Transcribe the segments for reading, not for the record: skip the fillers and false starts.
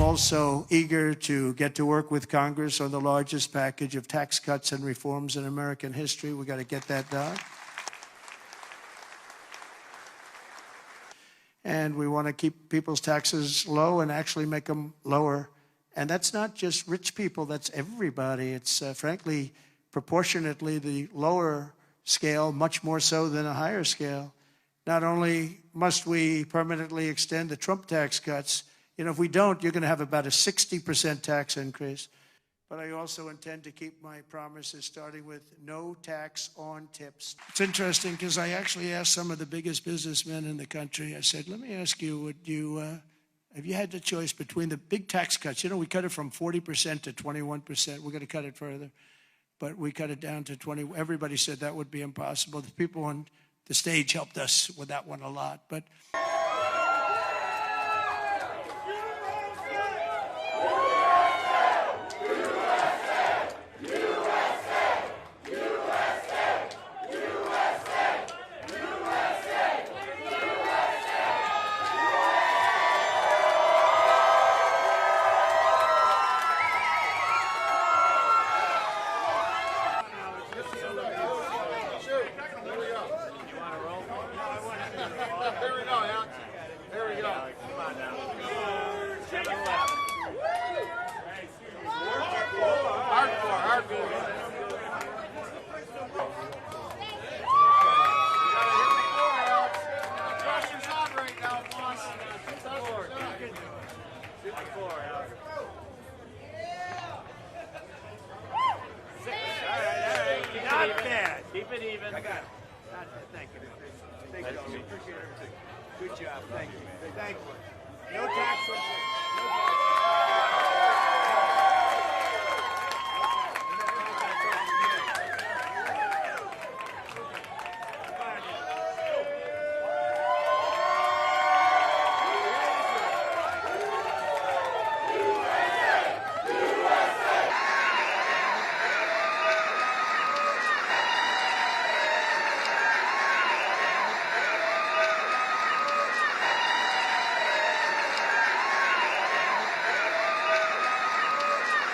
also eager to get to work with Congress on the largest package of tax cuts and reforms in American history. We've got to get that done. And we want to keep people's taxes low and actually make them lower. And that's not just rich people, that's everybody. It's frankly, proportionately the lower scale, much more so than a higher scale. Not only must we permanently extend the Trump tax cuts, if we don't, you're going to have about a 60% tax increase. But I also intend to keep my promises, starting with no tax on tips. It's interesting because I actually asked some of the biggest businessmen in the country, I said, let me ask you, have you had the choice between the big tax cuts? We cut it from 40% to 21%. We're going to cut it further. But we cut it down to 20. Everybody said that would be impossible. The people on the stage helped us with that one a lot. But not bad. Keep it even. I got it. Thank you. Thank you. Appreciate everything. Good job. Thank you. Thank you. No tax on tips. No tax.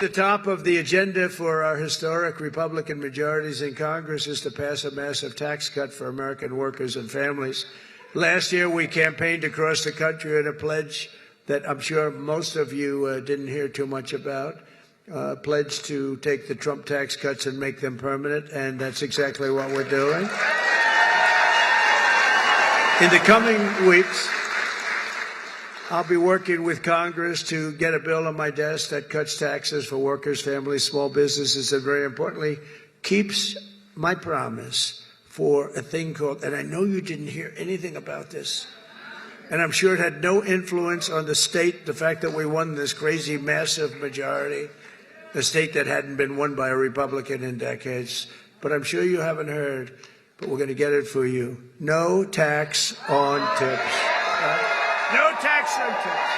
The top of the agenda for our historic Republican majorities in Congress is to pass a massive tax cut for American workers and families. Last year, we campaigned across the country on a pledge that I'm sure most of you didn't hear too much about, pledge to take the Trump tax cuts and make them permanent, and that's exactly what we're doing. In the coming weeks, I'll be working with Congress to get a bill on my desk that cuts taxes for workers, families, small businesses, and very importantly, keeps my promise for a thing called, and I know you didn't hear anything about this, and I'm sure it had no influence on the state, the fact that we won this crazy, massive majority, a state that hadn't been won by a Republican in decades. But I'm sure you haven't heard, but we're going to get it for you. No tax on tips. No tax on tips.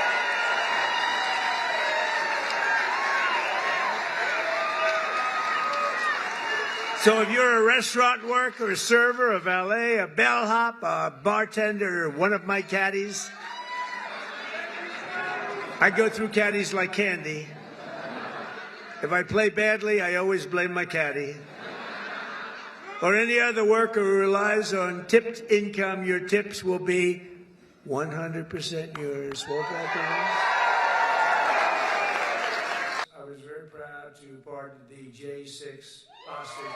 So if you're a restaurant worker, a server, a valet, a bellhop, a bartender, or one of my caddies, I go through caddies like candy. If I play badly, I always blame my caddy. Or any other worker who relies on tipped income, your tips will be 100% yours. Won't that be nice? I was very proud to pardon the J6 hostages.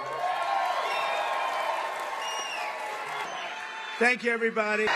Thank you, everybody.